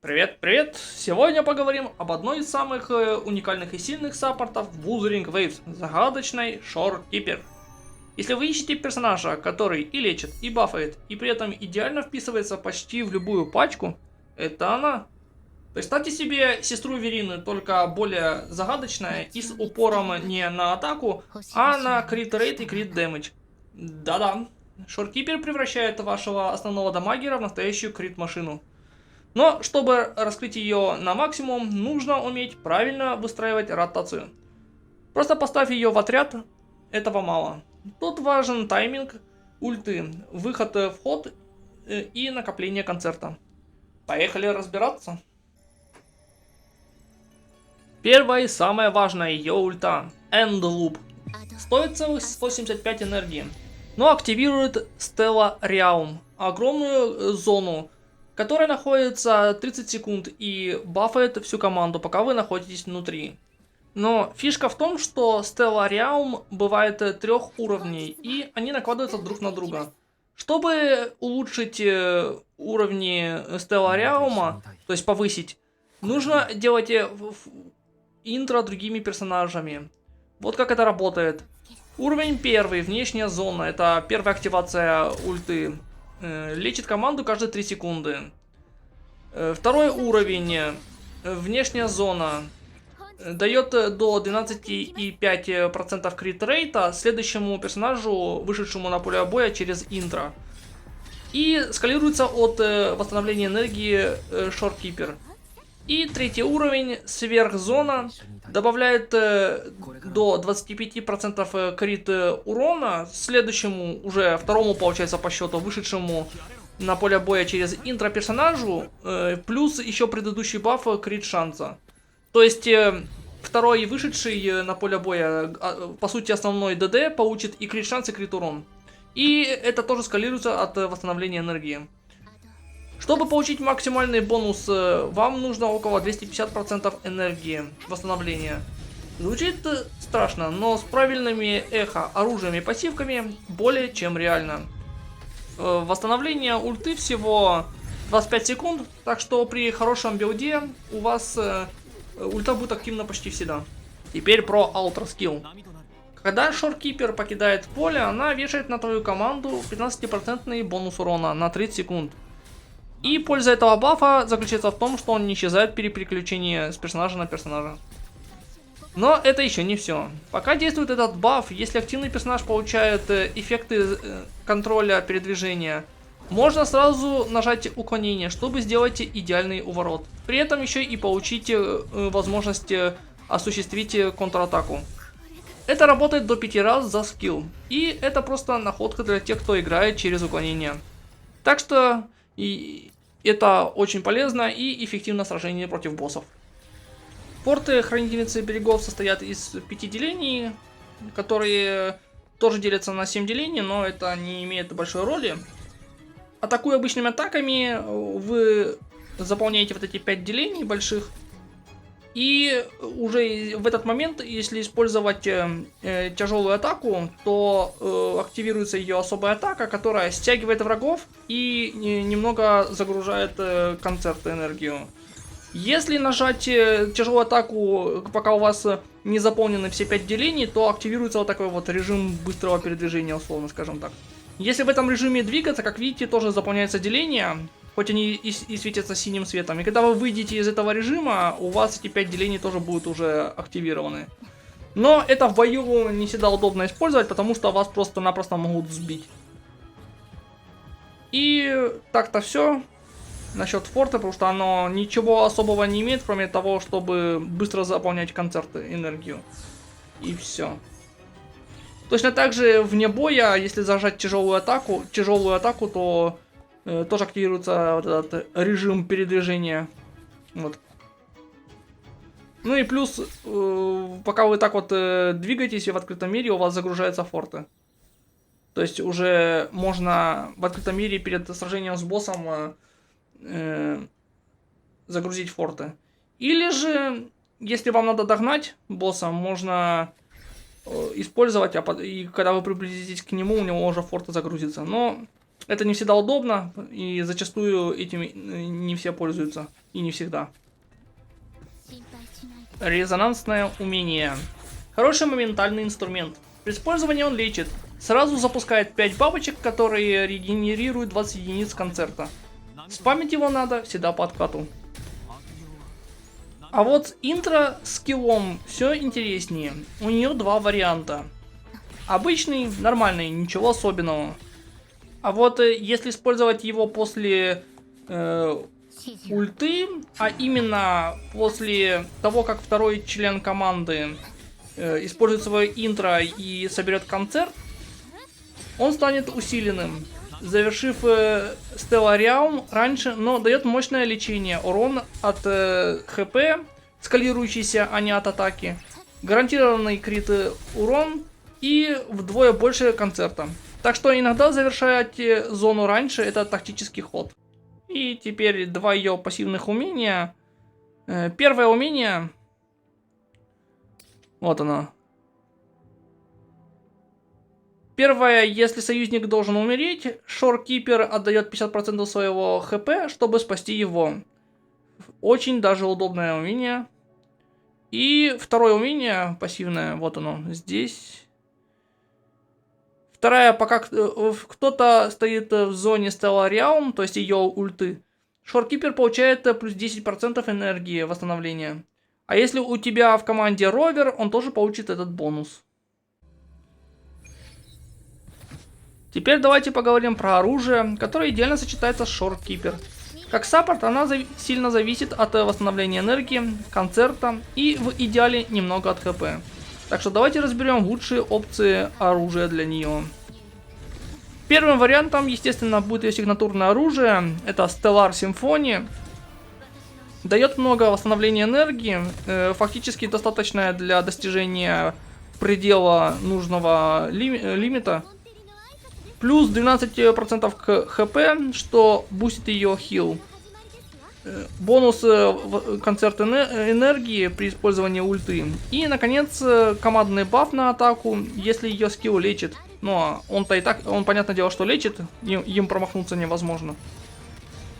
Привет, привет! Сегодня поговорим об одной из самых уникальных и сильных саппортов в Wuthering Waves, загадочной Shorekeeper. Если вы ищете персонажа, который и лечит, и бафает, и при этом идеально вписывается почти в любую пачку, это она. Представьте себе сестру Верины, только более загадочная и с упором не на атаку, а на крит рейт и крит дэмэдж. Да-да, Shorekeeper превращает вашего основного дамагера в настоящую крит машину. Но чтобы раскрыть ее на максимум, нужно уметь правильно выстраивать ротацию. Просто поставь ее в отряд, этого мало. Тут важен тайминг, ульты, выход в ход и накопление концерта. Поехали разбираться. Первая и самая важная ее ульта – End Loop. Стоит целых 175 энергии, но активирует Stella Realm, огромную зону, которая находится 30 секунд и бафает всю команду, пока вы находитесь внутри. Но фишка в том, что Stella Realm бывает 3 уровней, и они накладываются друг на друга. Чтобы улучшить уровни Stella Realm, то есть повысить, нужно делать интро другими персонажами. Вот как это работает. Уровень 1, внешняя зона, это первая активация ульты. Лечит команду каждые 3 секунды. Второй уровень, внешняя зона, дает до 12,5% крит рейта следующему персонажу, вышедшему на поле боя через интро. И скалируется от восстановления энергии Shorekeeper. И третий уровень, сверхзона, добавляет до 25% крит урона следующему, уже второму, получается, по счету, вышедшему на поле боя через интро персонажу, плюс еще предыдущий баф крит шанса. То есть второй вышедший на поле боя, по сути основной ДД, получит и крит шанс, и крит урон. И это тоже скалируется от восстановления энергии. Чтобы получить максимальный бонус, вам нужно около 250% энергии восстановления. Звучит страшно, но с правильными эхо, оружием и пассивками более чем реально. Восстановление ульты всего 25 секунд, так что при хорошем билде у вас ульта будет активна почти всегда. Теперь про Ultra Skill. Когда Shorekeeper покидает поле, она вешает на твою команду 15% бонус урона на 30 секунд. И польза этого бафа заключается в том, что он не исчезает при переключении с персонажа на персонажа. Но это еще не все. Пока действует этот баф, если активный персонаж получает эффекты контроля передвижения, можно сразу нажать уклонение, чтобы сделать идеальный уворот. При этом еще и получить возможность осуществить контратаку. Это работает до 5 раз за скилл. И это просто находка для тех, кто играет через уклонение. Так что это очень полезно и эффективно в сражении против боссов. Форты Хранительницы Берегов состоят из 5 делений, которые тоже делятся на 7 делений, но это не имеет большой роли. Атакуя обычными атаками, вы заполняете вот эти 5 делений больших. И уже в этот момент, если использовать тяжелую атаку, то активируется ее особая атака, которая стягивает врагов и немного загружает концерт энергию. Если нажать тяжелую атаку, пока у вас не заполнены все 5 делений, то активируется вот такой вот режим быстрого передвижения, условно скажем так. Если в этом режиме двигаться, как видите, тоже заполняется деление, хоть они и светятся синим светом. И когда вы выйдете из этого режима, у вас эти 5 делений тоже будут уже активированы. Но это в бою не всегда удобно использовать, потому что вас просто-напросто могут сбить. И так-то все насчет форта, потому что оно ничего особого не имеет, кроме того, чтобы быстро заполнять концерты, энергию. И все. Точно так же вне боя, если зажать тяжелую атаку, то тоже активируется вот этот режим передвижения. Вот. Ну и плюс, пока вы так вот двигаетесь в открытом мире, у вас загружаются форты. То есть уже можно в открытом мире перед сражением с боссом загрузить форты. Или же, если вам надо догнать босса, можно использовать, и когда вы приблизитесь к нему, у него уже форты загрузится. Но Это не всегда удобно, и зачастую этим не все пользуются, и не всегда. Резонансное умение. Хороший моментальный инструмент. При использовании он лечит. Сразу запускает 5 бабочек, которые регенерируют 20 единиц концерта. Спамить его надо всегда по откату. А вот с интро скиллом все интереснее. У нее два варианта. Обычный, нормальный, ничего особенного. А вот если использовать его после ульты, а именно после того, как второй член команды использует свое интро и соберет концерт, он станет усиленным, завершив Stellarium раньше, но дает мощное лечение, урон от ХП, скалирующийся, а не от атаки, гарантированный крит урон и вдвое больше концерта. Так что иногда завершать зону раньше — это тактический ход. И теперь два ее пассивных умения. Первое умение, вот оно. Первое, если союзник должен умереть, Шоркипер отдает 50% своего ХП, чтобы спасти его. Очень даже удобное умение. И второе умение, пассивное, вот оно, здесь. Вторая, пока кто-то стоит в зоне Stellarium, то есть ее ульты, Шоркипер получает плюс 10% энергии восстановления. А если у тебя в команде ровер, он тоже получит этот бонус. Теперь давайте поговорим про оружие, которое идеально сочетается с Шоркипер. Как саппорт она сильно зависит от восстановления энергии, концерта и в идеале немного от ХП. Так что давайте разберем лучшие опции оружия для нее. Первым вариантом, естественно, будет ее сигнатурное оружие. Это Stellar Symphony. Дает много восстановления энергии, фактически достаточное для достижения предела нужного лимита. Плюс 12% к ХП, что бустит ее хил. Бонус концерт энергии при использовании ульты. И, наконец, командный баф на атаку, если ее скилл лечит. Но он-то и так, он, понятное дело, что лечит, им промахнуться невозможно.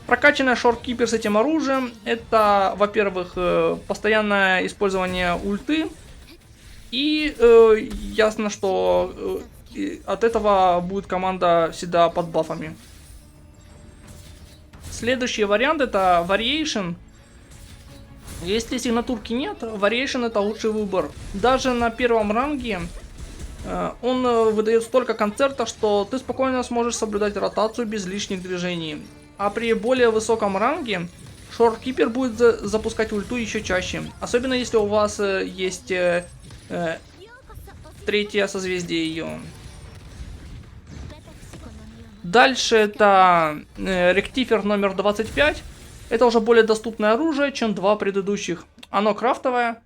Прокачанная Шоркипер с этим оружием, это, во-первых, постоянное использование ульты. И ясно, что от этого будет команда всегда под бафами. Следующий вариант это Variation. Если сигнатурки нет, Variation это лучший выбор. Даже на первом ранге он выдает столько концерта, что ты спокойно сможешь соблюдать ротацию без лишних движений. А при более высоком ранге Шоркипер будет запускать ульту еще чаще. Особенно если у вас есть третье созвездие ее. Дальше это ректифер номер 25. Это уже более доступное оружие, чем два предыдущих. Оно крафтовое.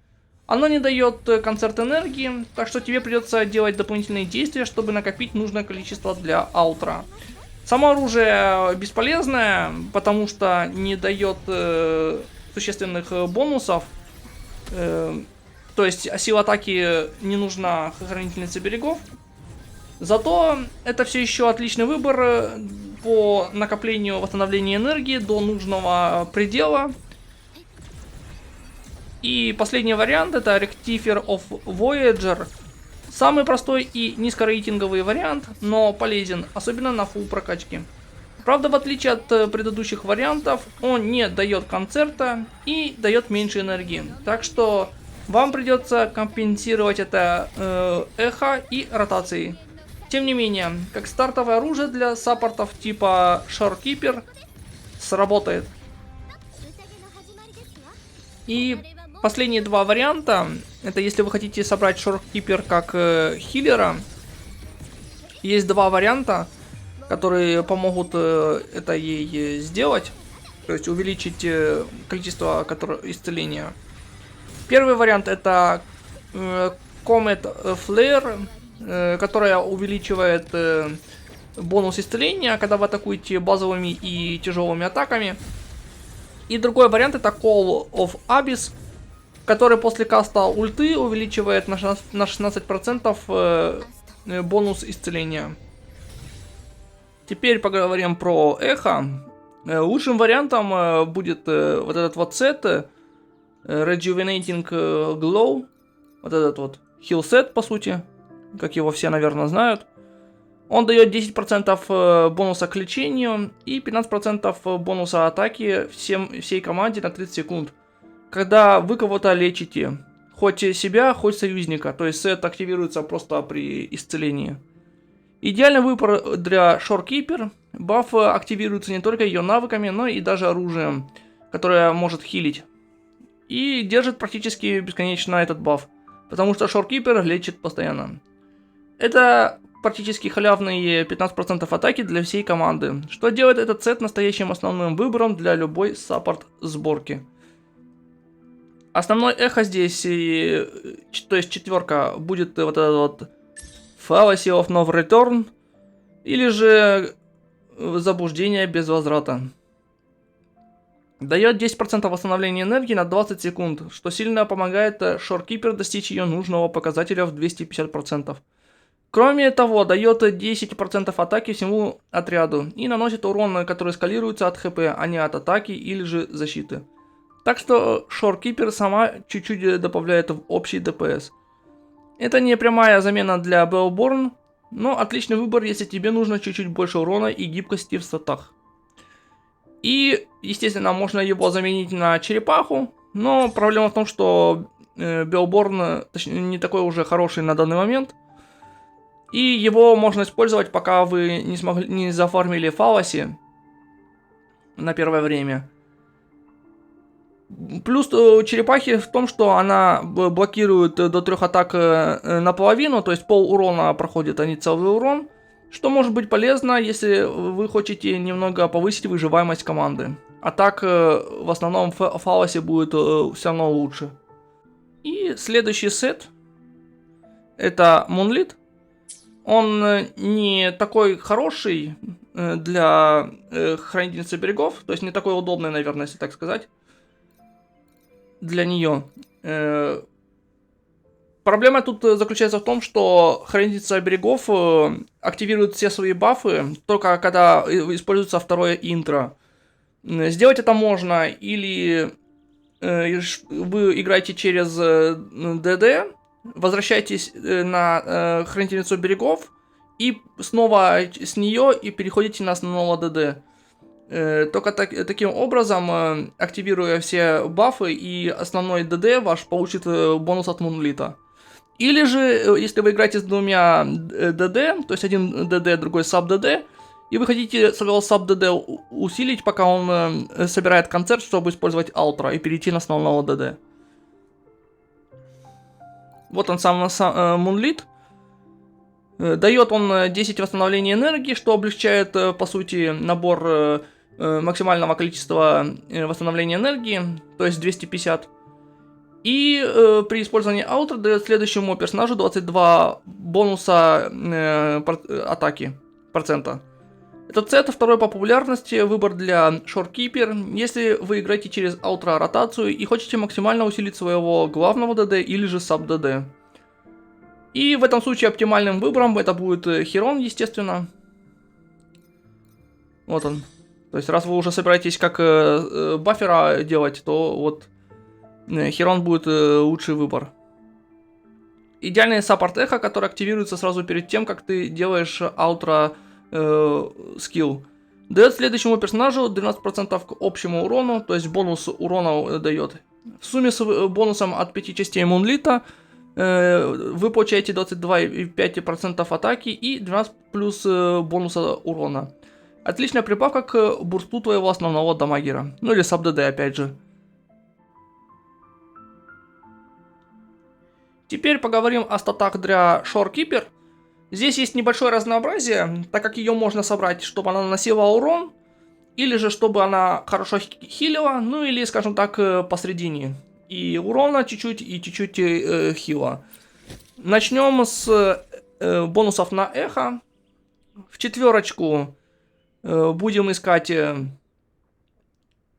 Оно не дает концерт энергии, так что тебе придется делать дополнительные действия, чтобы накопить нужное количество для аутра. Само оружие бесполезное, потому что не дает существенных бонусов. То есть сила атаки не нужна хранительнице берегов. Зато это все еще отличный выбор по накоплению восстановления энергии до нужного предела. И последний вариант это Rectifier of Voyager. Самый простой и низкорейтинговый вариант, но полезен, особенно на фулл прокачке. Правда, в отличие от предыдущих вариантов, он не дает концерта и дает меньше энергии. Так что вам придется компенсировать это эхо и ротацией. Тем не менее, как стартовое оружие для саппортов типа Шоркипер сработает. И последние два варианта, это если вы хотите собрать Шоркипер как хиллера. Есть два варианта, которые помогут это ей сделать. То есть увеличить количество исцеления. Первый вариант это Comet Flare, которая увеличивает бонус исцеления, когда вы атакуете базовыми и тяжелыми атаками. И другой вариант это Call of Abyss, который после каста ульты увеличивает на 16% бонус исцеления. Теперь поговорим про эхо. Лучшим вариантом будет вот этот вот сет Rejuvenating Glow. Вот этот вот heal set, по сути, как его все, наверное, знают. Он дает 10% бонуса к лечению и 15% бонуса атаки всей команде на 30 секунд, когда вы кого-то лечите. Хоть себя, хоть союзника. То есть сет активируется просто при исцелении. Идеальный выбор для Shorekeeper. Баф активируется не только ее навыками, но и даже оружием, которое может хилить. И держит практически бесконечно этот баф, потому что Shorekeeper лечит постоянно. Это практически халявные 15% атаки для всей команды, что делает этот сет настоящим основным выбором для любой саппорт сборки. Основной эхо здесь, то есть четверка, будет вот этот вот Fallacy of No Return, или же заблуждение без возврата. Дает 10% восстановления энергии на 20 секунд, что сильно помогает Shorekeeper достичь ее нужного показателя в 250%. Кроме того, дает 10% атаки всему отряду и наносит урон, который скалируется от хп, а не от атаки или же защиты. Так что Shorekeeper сама чуть-чуть добавляет в общий ДПС. Это не прямая замена для Battleborn, но отличный выбор, если тебе нужно чуть-чуть больше урона и гибкости в статах. И, естественно, можно его заменить на черепаху, но проблема в том, что Battleborn не такой уже хороший на данный момент. И его можно использовать, пока вы не зафармили Fallacy на первое время. Плюс черепахи в том, что она блокирует до 3 атак наполовину, то есть пол урона проходит, а не целый урон. Что может быть полезно, если вы хотите немного повысить выживаемость команды. А так, в основном, Fallacy будет все равно лучше. И следующий сет. Это Moonlit. Он не такой хороший для хранительницы берегов, то есть не такой удобный, наверное, если так сказать, для нее. Проблема тут заключается в том, что хранительница берегов активирует все свои бафы только когда используется второе интро. Сделать это можно или вы играете через ДД, возвращаетесь на хранительницу берегов и снова с нее и переходите на основного ДД. Только таким образом, активируя все бафы, и основной ДД ваш получит бонус от Мунлита. Или же, если вы играете с двумя ДД, то есть один ДД, другой саб-ДД, и вы хотите своего саб-ДД усилить, пока он собирает концерт, чтобы использовать Алтра и перейти на основного ДД. Вот он сам Moonlit. Дает он 10 восстановлений энергии, что облегчает, по сути, набор максимального количества восстановления энергии, то есть 250. И при использовании Алтра дает следующему персонажу 22 бонуса атаки процента. Этот сет второй по популярности, выбор для Shorekeeper, если вы играете через Алтра ротацию и хотите максимально усилить своего главного ДД или же саб-ДД. И в этом случае оптимальным выбором это будет Херон, естественно. Вот он. То есть раз вы уже собираетесь как баффера делать, то вот Херон будет лучший выбор. Идеальный саппорт эхо, который активируется сразу перед тем, как ты делаешь Алтра скилл. Дает следующему персонажу 12% к общему урону, то есть бонус урона дает. В сумме с бонусом от 5 частей Мунлита вы получаете 22,5% атаки и 12 плюс бонуса урона. Отличная прибавка к бурсту твоего основного дамагера. Ну или саб-ДД опять же. Теперь поговорим о статах для Shorekeeper. Здесь есть небольшое разнообразие, так как ее можно собрать, чтобы она наносила урон, или же чтобы она хорошо хилила, ну или, скажем так, посредине. И урона чуть-чуть, и чуть-чуть хила. Начнем с бонусов на эхо. В четверочку будем искать crit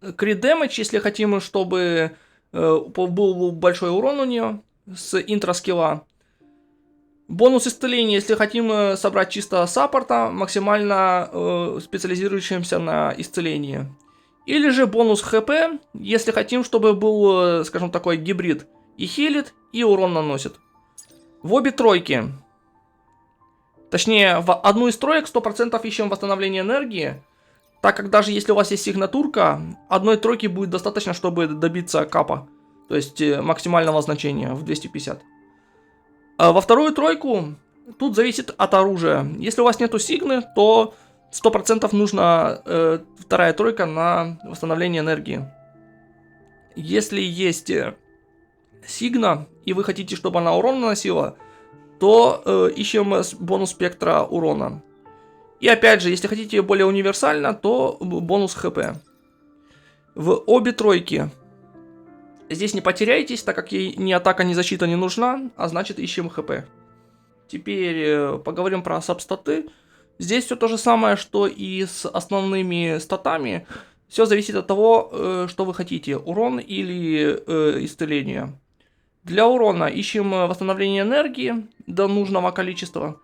damage, если хотим, чтобы был большой урон у нее с интро скилла. Бонус исцеления, если хотим собрать чисто саппорта, максимально специализирующимся на исцелении. Или же бонус ХП, если хотим, чтобы был, скажем, такой гибрид. И хилит, и урон наносит. В обе тройки. Точнее, в одну из троек 100% ищем восстановление энергии. Так как даже если у вас есть сигнатурка, одной тройки будет достаточно, чтобы добиться капа. То есть максимального значения в 250. А во вторую тройку тут зависит от оружия. Если у вас нету сигны, то 100% нужна вторая тройка на восстановление энергии. Если есть сигна, и вы хотите, чтобы она урон наносила, то ищем бонус спектра урона. И опять же, если хотите более универсально, то бонус ХП. В обе тройки. Здесь не потеряйтесь, так как ей ни атака, ни защита не нужна, а значит ищем ХП. Теперь поговорим про сабстаты. Здесь все то же самое, что и с основными статами. Все зависит от того, что вы хотите, урон или исцеление. Для урона ищем восстановление энергии до нужного количества.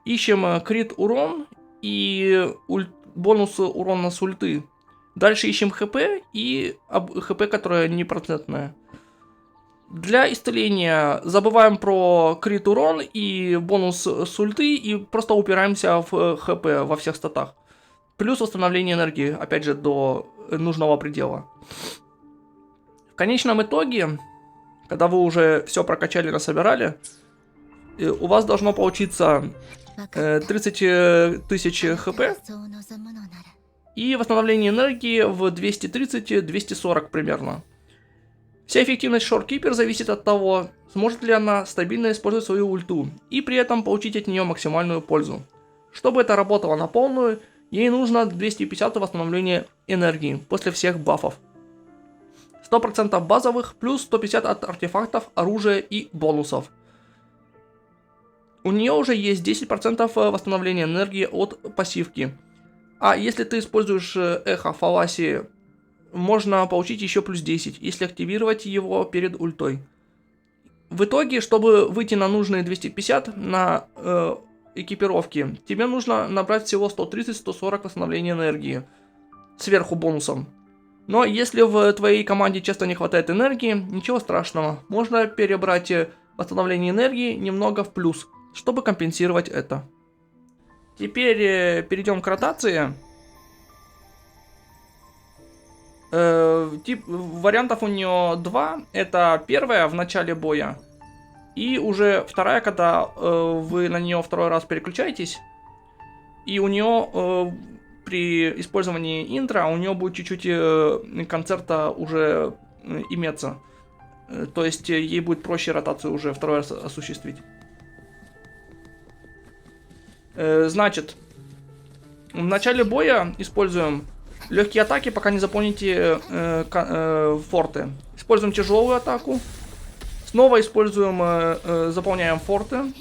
Ищем крит урон и бонус урона с ульты. Дальше ищем ХП и ХП, которое не процентное. Для исцеления забываем про крит урон и бонус с ульты и просто упираемся в ХП во всех статах. Плюс восстановление энергии, опять же, до нужного предела. В конечном итоге, когда вы уже все прокачали, насобирали, у вас должно получиться 30 тысяч ХП и восстановление энергии в 230-240 примерно. Вся эффективность Shorekeeper зависит от того, сможет ли она стабильно использовать свою ульту и при этом получить от нее максимальную пользу. Чтобы это работало на полную, ей нужно 250 восстановления энергии после всех бафов. 100% базовых плюс 150 от артефактов, оружия и бонусов. У нее уже есть 10% восстановления энергии от пассивки. А если ты используешь эхо фаласи, можно получить еще плюс 10, если активировать его перед ультой. В итоге, чтобы выйти на нужные 250 на экипировке, тебе нужно набрать всего 130-140 восстановления энергии. Сверху бонусом. Но если в твоей команде часто не хватает энергии, ничего страшного. Можно перебрать восстановление энергии немного в плюс, чтобы компенсировать это. Теперь перейдем к ротации. Тип вариантов у нее два. Это первая в начале боя. И уже вторая, когда вы на нее второй раз переключаетесь. И у нее при использовании интро у нее будет чуть-чуть концерта уже иметься. То есть ей будет проще ротацию уже второй раз осуществить. Значит, в начале боя используем легкие атаки, пока не заполните форты. Используем тяжелую атаку. Снова используем, заполняем форты.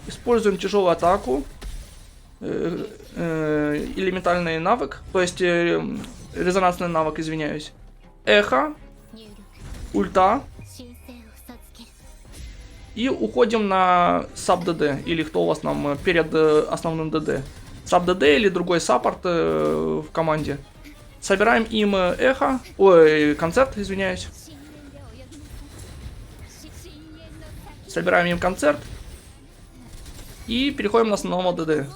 Используем тяжелую атаку. Элементальный навык, то есть резонансный навык, извиняюсь. Эхо. Ульта. И уходим на саб-ДД, или кто у вас там перед основным ДД. Саб-ДД или другой саппорт в команде. Собираем им эхо, концерт, извиняюсь. Собираем им концерт. И переходим на основного ДД.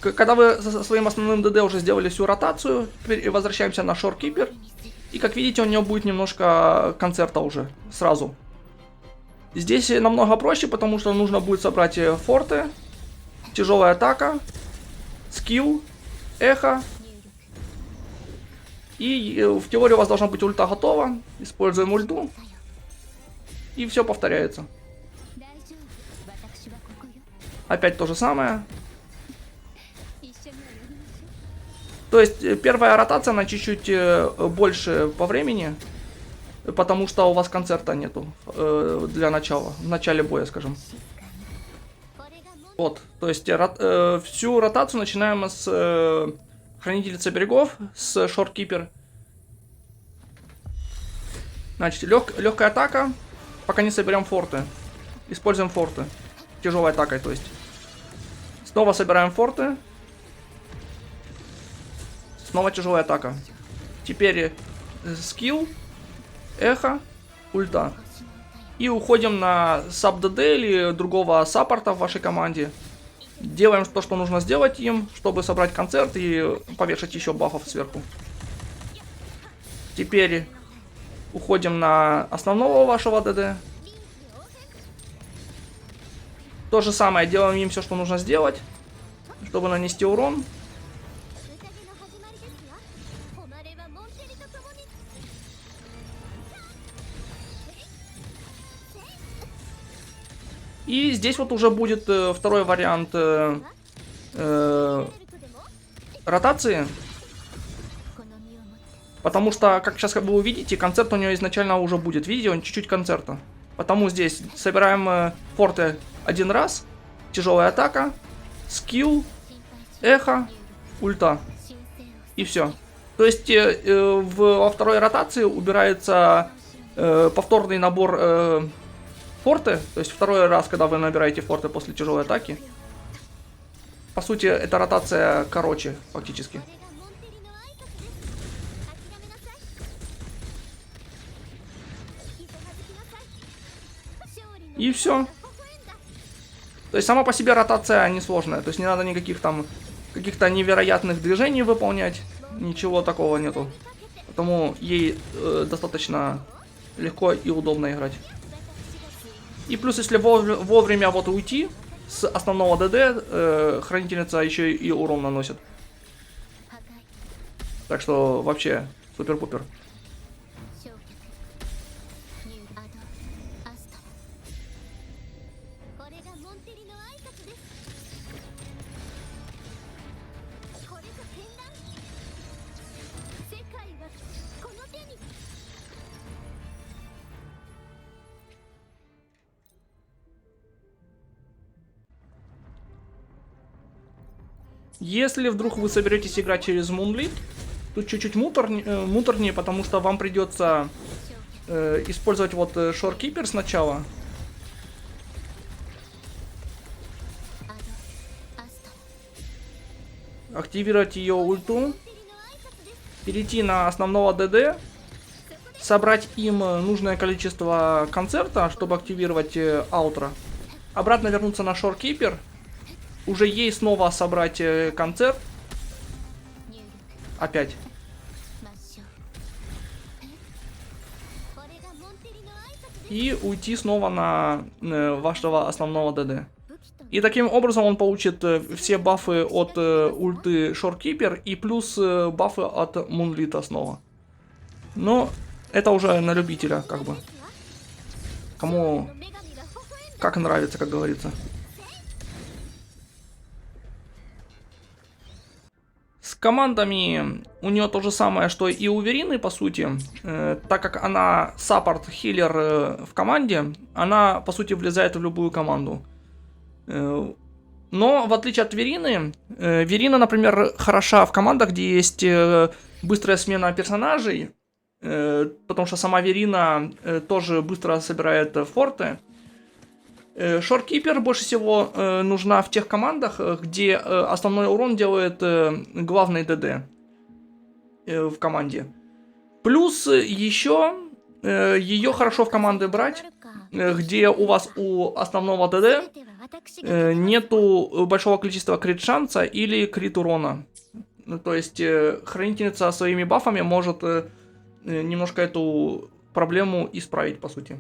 Когда вы со своим основным ДД уже сделали всю ротацию, возвращаемся на Shorekeeper. И как видите, у него будет немножко концерта уже сразу. Здесь намного проще, потому что нужно будет собрать форты, тяжелая атака, скилл, эхо. И в теории у вас должна быть ульта готова. Используем ульту. И все повторяется. Опять то же самое. То есть первая ротация, она чуть-чуть больше по времени. Потому что у вас концерта нету для начала. В начале боя, скажем. Вот. То есть всю ротацию начинаем с Хранительницы берегов, с Shorekeeper. Значит, легкая атака, пока не соберем форты. используем форты. Тяжелой атакой, то есть. Снова собираем форты. Снова тяжелая атака. Теперь скилл, эхо, ульта. И уходим на саб-ДД или другого саппорта в вашей команде. Делаем то, что нужно сделать им, чтобы собрать концерт и повешать еще бафов сверху. Теперь уходим на основного вашего ДД. То же самое, делаем им все, что нужно сделать, чтобы нанести урон. И здесь вот уже будет второй вариант ротации. Потому что, как сейчас вы увидите, концерт у него изначально уже будет. Видите, он чуть-чуть концерта. Потому здесь собираем форты один раз. Тяжелая атака. Скилл. Эхо. Ульта. И все. То есть во второй ротации убирается повторный набор форты. То есть второй раз, когда вы набираете форты после тяжелой атаки. По сути, эта ротация короче, фактически. И все. То есть сама по себе ротация несложная. То есть не надо никаких там каких-то невероятных движений выполнять. Ничего такого нету. Поэтому ей достаточно легко и удобно играть. И плюс, если вовремя вот уйти с основного ДД, хранительница еще и урон наносит. Так что вообще супер-пупер. Если вдруг вы соберетесь играть через Moonlit, тут чуть-чуть муторнее, потому что вам придется использовать вот Shorekeeper сначала. Активировать ее ульту. Перейти на основного ДД. Собрать им нужное количество концерта, чтобы активировать аутро. Обратно вернуться на Shorekeeper. Уже ей снова собрать концерт. Опять. И уйти снова на вашего основного ДД. И таким образом он получит все бафы от ульты Shorekeeper и плюс бафы от Moonlit снова. Но это уже на любителя, как бы. Кому как нравится, как говорится. С командами у нее то же самое, что и у Верины, по сути. Так как она саппорт-хиллер в команде, она, по сути, влезает в любую команду. Но, в отличие от Верины, Верина, например, хороша в командах, где есть быстрая смена персонажей. Потому что сама Верина тоже быстро собирает форты. Shorekeeper больше всего нужна в тех командах, где основной урон делает главный ДД в команде. Плюс еще ее хорошо в команды брать, где у вас у основного ДД нету большого количества крит шанса или крит урона. То есть хранительница своими бафами может немножко эту проблему исправить, по сути.